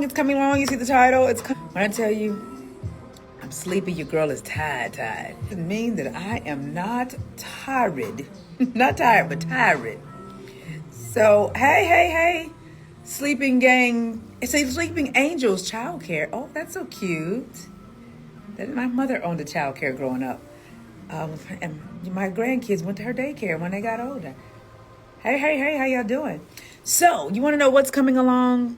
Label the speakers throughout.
Speaker 1: It's coming along. You see the title? When I tell you I'm sleepy, your girl is tired. It doesn't mean that I am not tired. Not tired, but tired. So, hey. Sleeping gang. It's a Sleeping Angels childcare. Oh, that's so cute. My mother owned a childcare growing up. And my grandkids went to her daycare when they got older. Hey, how y'all doing? So, you want to know what's coming along?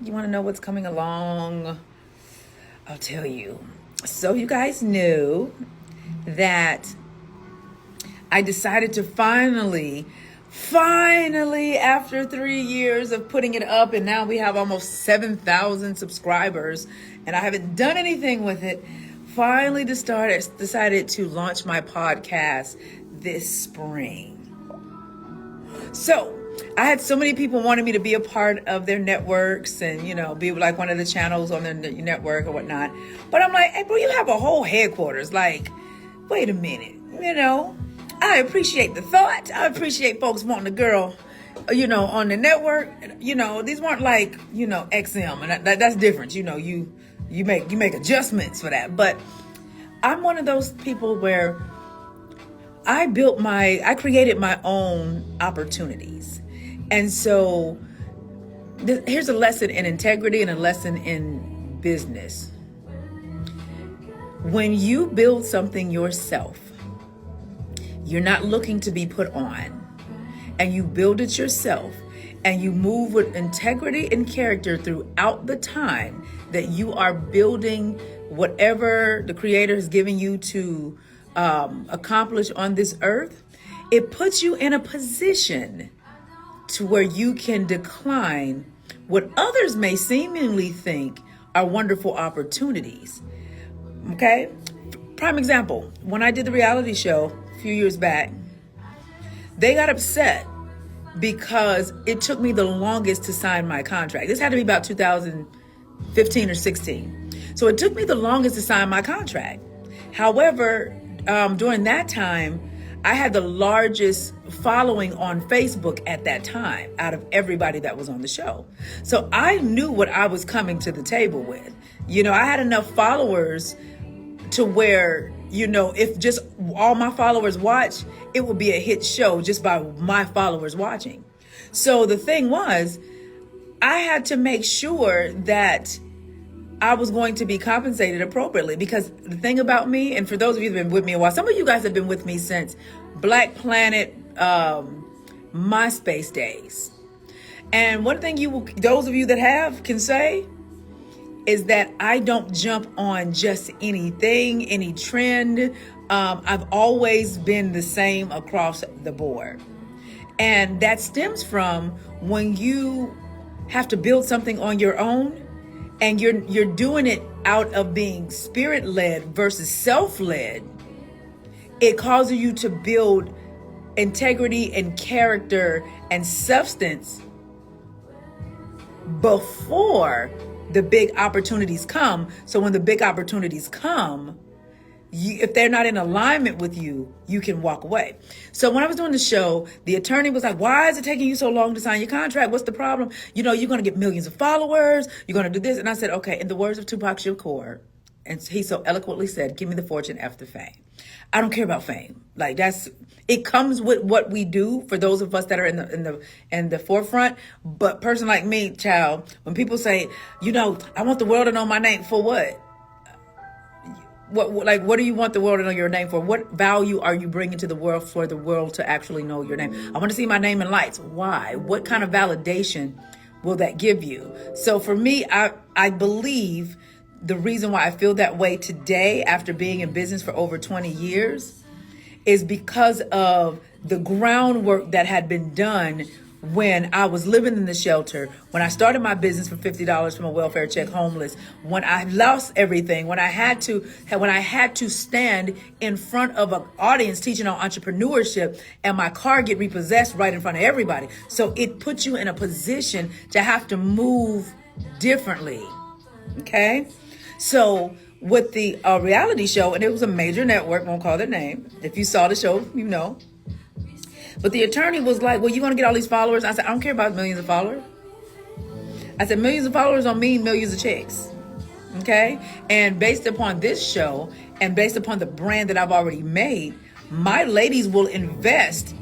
Speaker 1: I'll tell you. So, you guys knew that I decided to finally, after 3 years of putting it up, and now we have almost 7,000 subscribers, and I haven't done anything with it, finally decided to launch my podcast this spring. So, I had so many people wanting me to be a part of their networks and, be like one of the channels on their network or whatnot. But I'm like, hey, bro, you have a whole headquarters. Like, wait a minute, I appreciate the thought. I appreciate folks wanting a girl, on the network. These weren't like, XM, and that's different. You make adjustments for that. But I'm one of those people where I created my own opportunities. And so here's a lesson in integrity and a lesson in business. When you build something yourself, you're not looking to be put on, and you build it yourself, and you move with integrity and character throughout the time that you are building whatever the Creator has given you to accomplish on this earth, it puts you in a position to where you can decline what others may seemingly think are wonderful opportunities. Okay? Prime example, when I did the reality show a few years back, they got upset because it took me the longest to sign my contract. This had to be about 2015 or 16. So it took me the longest to sign my contract. However, during that time, I had the largest following on Facebook at that time out of everybody that was on the show. So I knew what I was coming to the table with. I had enough followers to where, if just all my followers watch, it would be a hit show just by my followers watching. So the thing was, I had to make sure that I was going to be compensated appropriately, because the thing about me, and for those of you that have been with me a while, some of you guys have been with me since Black Planet MySpace days. And one thing those of you that have can say is that I don't jump on just anything, any trend. I've always been the same across the board. And that stems from when you have to build something on your own, and you're doing it out of being spirit-led versus self-led, it causes you to build integrity and character and substance before the big opportunities come. So when the big opportunities come, if they're not in alignment with you, you can walk away. So when I was doing the show, the attorney was like, why is it taking you so long to sign your contract? What's the problem? You're going to get millions of followers. You're going to do this. And I said, okay, in the words of Tupac Shakur, and he so eloquently said, give me the fortune after fame. I don't care about fame. Like it comes with what we do for those of us that are in the forefront. But person like me, child, when people say, I want the world to know my name, for what? What do you want the world to know your name for? What value are you bringing to the world for the world to actually know your name? I want to see my name in lights. Why? What kind of validation will that give you? So for me, I believe the reason why I feel that way today, after being in business for over 20 years, is because of the groundwork that had been done when I was living in the shelter, when I started my business for $50 from a welfare check, homeless, when I lost everything, when I had to stand in front of an audience teaching on entrepreneurship, and my car get repossessed right in front of everybody. So it puts you in a position to have to move differently. Okay? So with the reality show, and it was a major network, won't call their name. If you saw the show, you know. But the attorney was like, well, you're going to get all these followers? I said, I don't care about millions of followers. I said millions of followers don't mean millions of checks. Okay? And based upon this show and based upon the brand that I've already made, my ladies will invest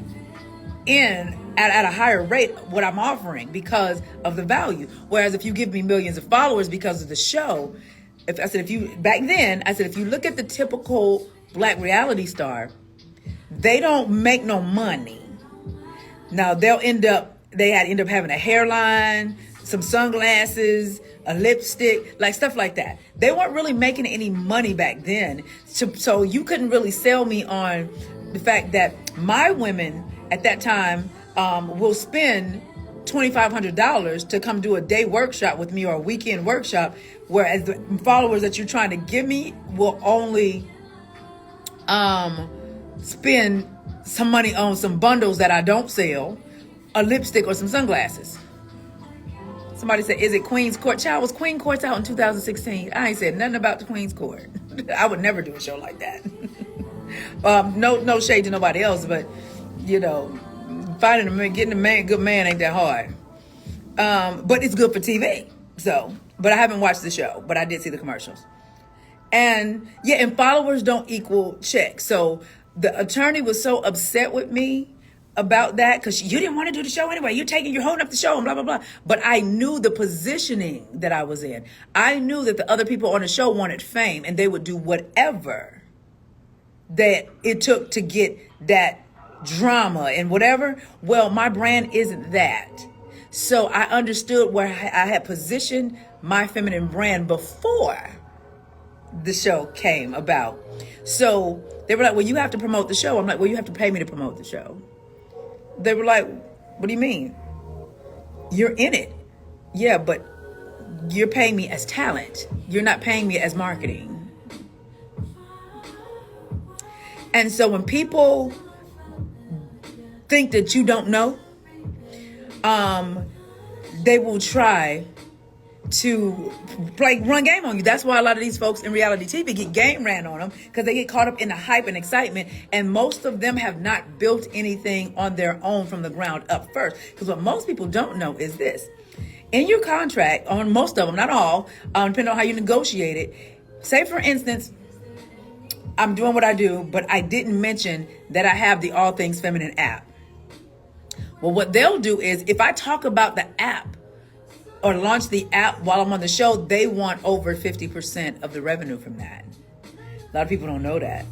Speaker 1: in at a higher rate what I'm offering because of the value. Whereas if you give me millions of followers because of the show, if you look at the typical black reality star, they don't make no money. Now they end up having a hairline, some sunglasses, a lipstick, like stuff like that. They weren't really making any money back then. So you couldn't really sell me on the fact that my women at that time will spend $2,500 to come do a day workshop with me or a weekend workshop, whereas the followers that you're trying to give me will only spend some money on some bundles that I don't sell, a lipstick or some sunglasses. Somebody said, is it Queen's Court? Child, was Queen Court's out in 2016? I ain't said nothing about the Queen's Court. I would never do a show like that. No shade to nobody else, but finding a man, getting a good man ain't that hard. But it's good for TV. But I haven't watched the show, but I did see the commercials. And followers don't equal checks. So the attorney was so upset with me about that because you didn't want to do the show anyway. You're holding up the show and blah, blah, blah. But I knew the positioning that I was in. I knew that the other people on the show wanted fame and they would do whatever that it took to get that drama and whatever. Well, my brand isn't that. So I understood where I had positioned my feminine brand before the show came about. So they were like, well, you have to promote the show. I'm like, well, you have to pay me to promote the show. They were like, what do you mean? You're in it. Yeah, but you're paying me as talent. You're not paying me as marketing. And so when people think that you don't know, they will try to run game on you. That's why a lot of these folks in reality TV get game ran on them, because they get caught up in the hype and excitement, and most of them have not built anything on their own from the ground up first. Because what most people don't know is this: in your contract, on most of them, not all, depending on how you negotiate it, say for instance, I'm doing what I do, but I didn't mention that I have the All Things Feminine app. Well, what they'll do is, if I talk about the app or launch the app while I'm on the show, they want over 50% of the revenue from that. A lot of people don't know that,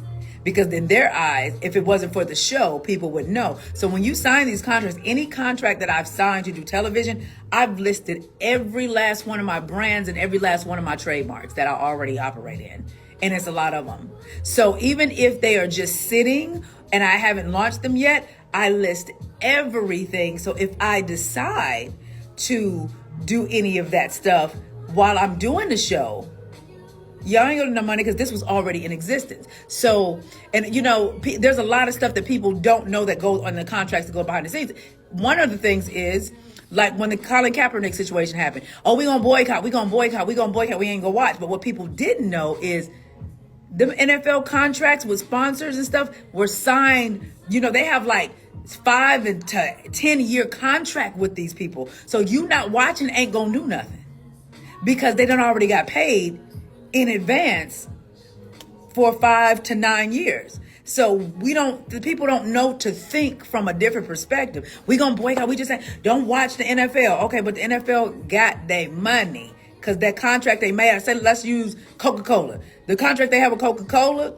Speaker 1: because in their eyes, if it wasn't for the show, people would know. So when you sign these contracts, any contract that I've signed to do television, I've listed every last one of my brands and every last one of my trademarks that I already operate in. And it's a lot of them. So even if they are just sitting and I haven't launched them yet, I list everything. So if I decide to do any of that stuff while I'm doing the show, y'all ain't gonna know money, because this was already in existence. So, and there's a lot of stuff that people don't know that goes on the contracts that go behind the scenes. One of the things is, like when the Colin Kaepernick situation happened, we gonna boycott, we ain't gonna watch. But what people didn't know is the NFL contracts with sponsors and stuff were signed. They have like 5 to 10 year contract with these people. So you not watching ain't gonna do nothing, because they done already got paid in advance for 5 to 9 years. So the people don't know to think from a different perspective. We gonna boycott. We just say, don't watch the NFL. Okay, but the NFL got their money, because that contract they made, I said, let's use Coca-Cola. The contract they have with Coca-Cola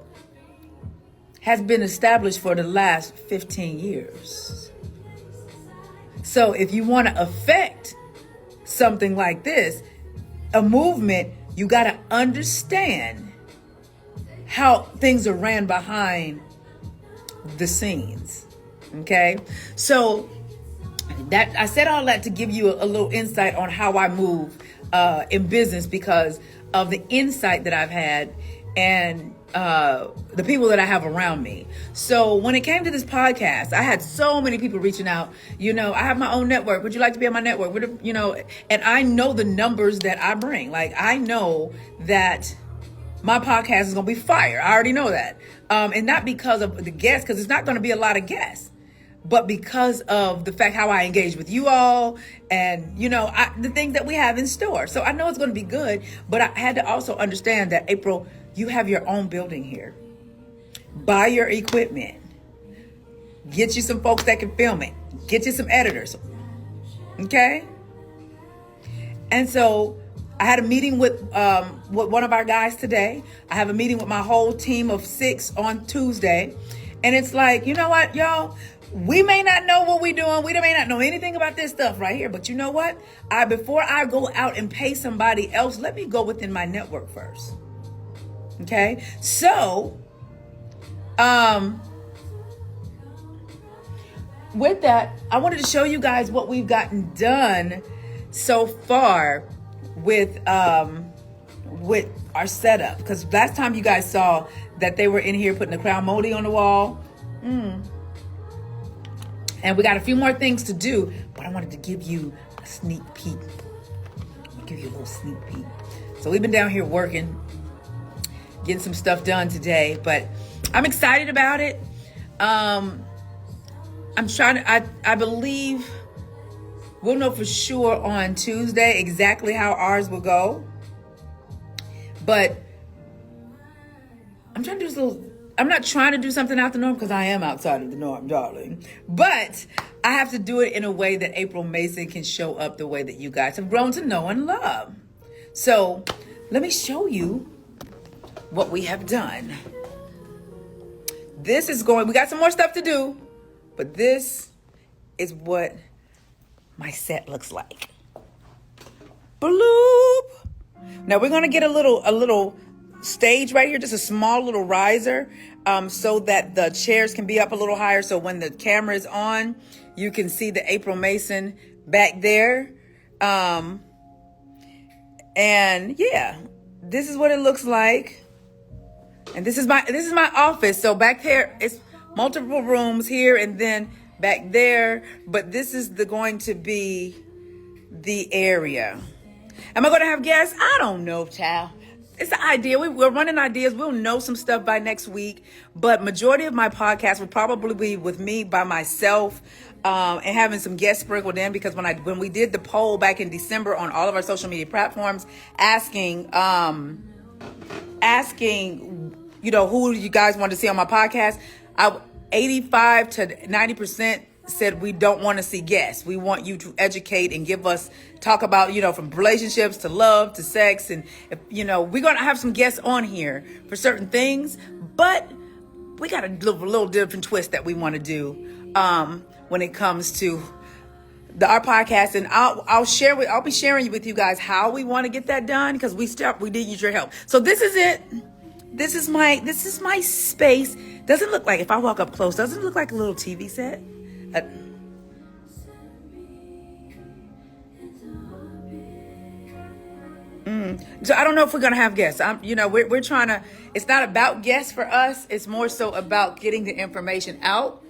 Speaker 1: has been established for the last 15 years. So if you want to affect something like this, a movement, you got to understand how things are ran behind the scenes. Okay? So that I said all that to give you a little insight on how I move in business, because of the insight that I've had and the people that I have around me. So when it came to this podcast, I had so many people reaching out. I have my own network. Would you like to be on my network? And I know the numbers that I bring. Like, I know that my podcast is going to be fire. I already know that. And not because of the guests, because it's not going to be a lot of guests. but because of the fact how I engage with you all and, the things that we have in store. So I know it's going to be good, but I had to also understand that, April, you have your own building here. Buy your equipment. Get you some folks that can film it. Get you some editors. Okay? And so I had a meeting with one of our guys today. I have a meeting with my whole team of 6 on Tuesday. And it's like, you know what, y'all? We may not know what we're doing. We may not know anything about this stuff right here. But you know what? Before I go out and pay somebody else, let me go within my network first. Okay? So, with that, I wanted to show you guys what we've gotten done so far with our setup. Because last time you guys saw that they were in here putting the crown molding on the wall. And we got a few more things to do, but I wanted to give you a sneak peek. I'll give you a little sneak peek. So we've been down here working, getting some stuff done today, but I'm excited about it. I believe we'll know for sure on Tuesday exactly how ours will go. But I'm not trying to do something out the norm, because I am outside of the norm, darling. But I have to do it in a way that April Mason can show up the way that you guys have grown to know and love. So let me show you what we have done. We got some more stuff to do, but this is what my set looks like. Bloop. Now we're gonna get a little stage right here, just a small little riser, so that the chairs can be up a little higher. So when the camera is on, you can see the April Mason back there. And yeah, this is what it looks like. And this is my office. So back there, it's multiple rooms here and then back there. But this is going to be the area. Am I going to have guests? I don't know, child. It's the idea. We're running ideas. We'll know some stuff by next week. But majority of my podcast will probably be with me by myself, and having some guests sprinkled in, because when we did the poll back in December on all of our social media platforms, asking who you guys want to see on my podcast, 85 to 90% said we don't want to see guests. We want you to educate and talk about, from relationships to love to sex. And, we're going to have some guests on here for certain things, but we got a little different twist that we want to do when it comes to our podcast. And I'll be sharing with you guys how we want to get that done, because we did use your help. So this is it. This is my space. Doesn't look like, if I walk up close, doesn't it look like a little TV set? So I don't know if we're going to have guests. We're trying to, it's not about guests for us. It's more so about getting the information out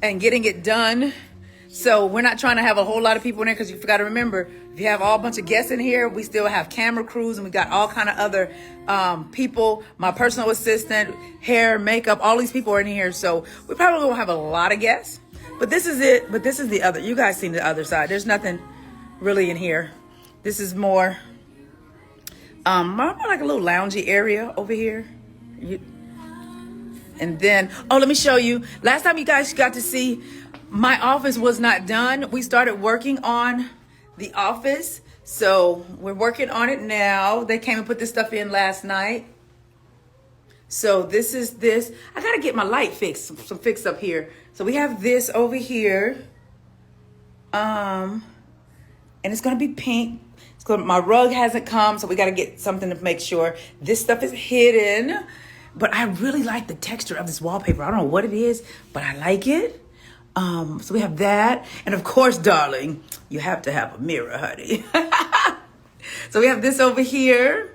Speaker 1: and getting it done. So we're not trying to have a whole lot of people in there, because you forgot to remember, if you have all bunch of guests in here, we still have camera crews, and we got all kind of other people, my personal assistant, hair, makeup, all these people are in here. So we probably won't have a lot of guests. But this is it. But this is the other. You guys seen the other side. There's nothing really in here. This is more like a little loungy area over here. And then, let me show you. Last time you guys got to see, my office was not done. We started working on the office. So we're working on it now. They came and put this stuff in last night. So this is this. I got to get my light fixed, some fix up here. So we have this over here. And it's going to be pink. My rug hasn't come, so we got to get something to make sure this stuff is hidden. But I really like the texture of this wallpaper. I don't know what it is, but I like it. So we have that. And of course, darling, you have to have a mirror, honey. So we have this over here.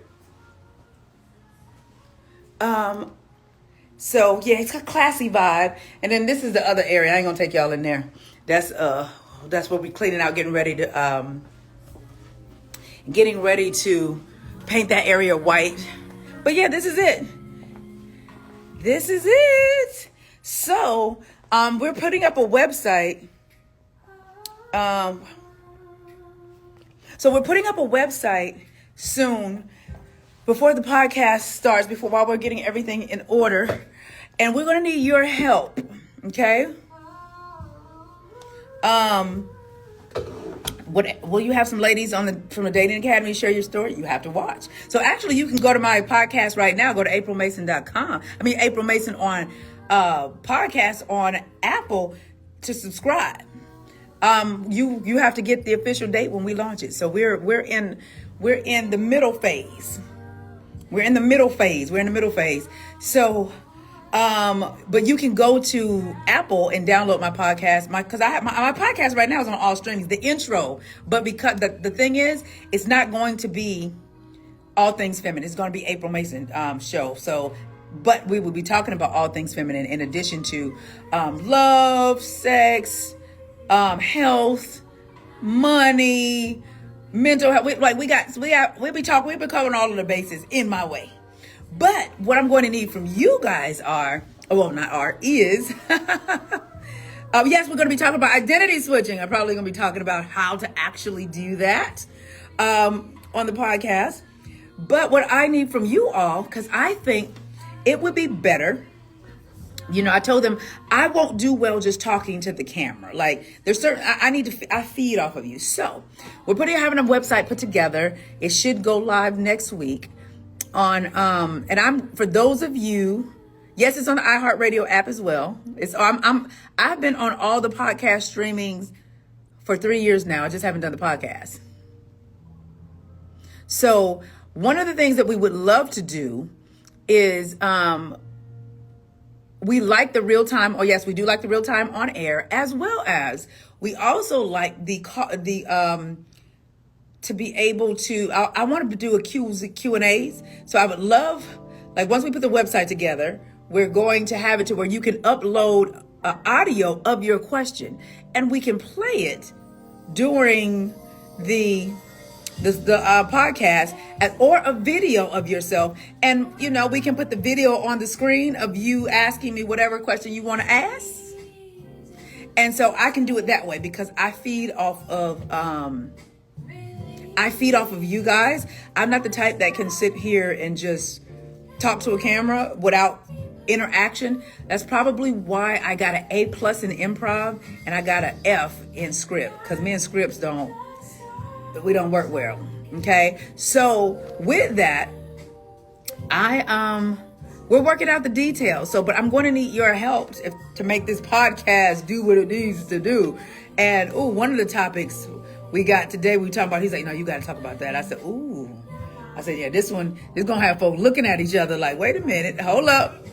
Speaker 1: So yeah, it's got a classy vibe. And then this is the other area. I ain't gonna take y'all in there. That's what we're cleaning out, getting ready to paint that area white. But yeah, this is it. So We're putting up a website. So we're putting up a website soon before the podcast starts, while we're getting everything in order. And we're going to need your help. Okay? Will you have some ladies from the Dating Academy share your story? You have to watch. So actually, you can go to my podcast right now. Go to aprilmason.com. April Mason on podcast on Apple to subscribe. You have to get the official date when we launch it. So we're in the middle phase. We're in the middle phase. So, but you can go to Apple and download my podcast. Because I have my podcast right now is on all streamings, the intro. But because the thing is, it's not going to be all things feminine. It's going to be April Mason show. So, but we will be talking about all things feminine in addition to love, sex, health, money, mental health. We'll be covering all of the bases in my way. But what I'm going to need from you guys is, yes, we're going to be talking about identity switching. I'm probably going to be talking about how to actually do that on the podcast. But what I need from you all, because I think it would be better. I told them I won't do well just talking to the camera. Like there's certain, I feed off of you. So we're having a website put together. It should go live next week on, and for those of you, yes, it's on the iHeartRadio app as well. I've been on all the podcast streamings for 3 years now. I just haven't done the podcast. So one of the things that we would love to do is, we like the real time. Oh yes, we do like the real time on air, as well as we also like to be able to. I wanted to do Q&As. So I would love, like once we put the website together, we're going to have it to where you can upload audio of your question, and we can play it during the podcast, or a video of yourself, and we can put the video on the screen of you asking me whatever question you want to ask, and so I can do it that way because I feed off of you guys. I'm not the type that can sit here and just talk to a camera without interaction. That's probably why I got an A+ in improv and I got an F in script, because me and scripts we don't work well. Okay. So with that, we're working out the details. But I'm going to need your help to make this podcast do what it needs to do. And one of the topics we got today, we talking about, he's like, no, you got to talk about that. I said, yeah, this one is going to have folks looking at each other like, wait a minute, hold up.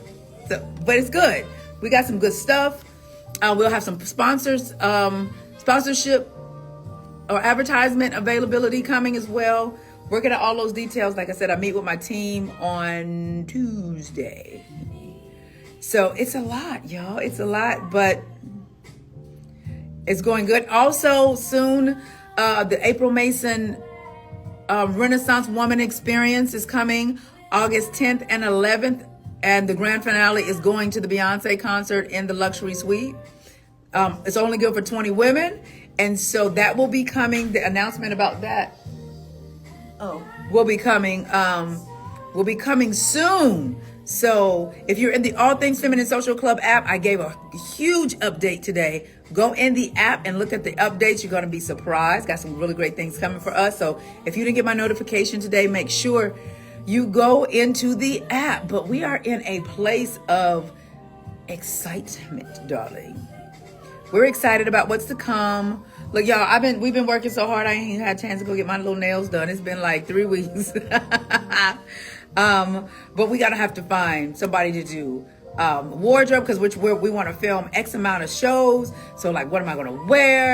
Speaker 1: So, but it's good. We got some good stuff. We'll have some sponsorship or advertisement availability coming as well. Working out all those details. Like I said, I meet with my team on Tuesday. So it's a lot, y'all. It's a lot, but it's going good. Also, soon, the April Mason Renaissance Woman Experience is coming August 10th and 11th. And the grand finale is going to the Beyonce concert in the luxury suite. It's only good for 20 women. And so that will be coming. The announcement about that will be coming soon. So if you're in the All Things Feminine Social Club app, I gave a huge update today. Go in the app and look at the updates. You're going to be surprised. Got some really great things coming for us. So if you didn't get my notification today, make sure you go into the app. But we are in a place of excitement, darling. We're excited about what's to come. Look, y'all, we've been working so hard. I ain't even had a chance to go get my little nails done. It's been like 3 weeks. But we gotta have to find somebody to do wardrobe, because we want to film X amount of shows. So like, what am I gonna wear?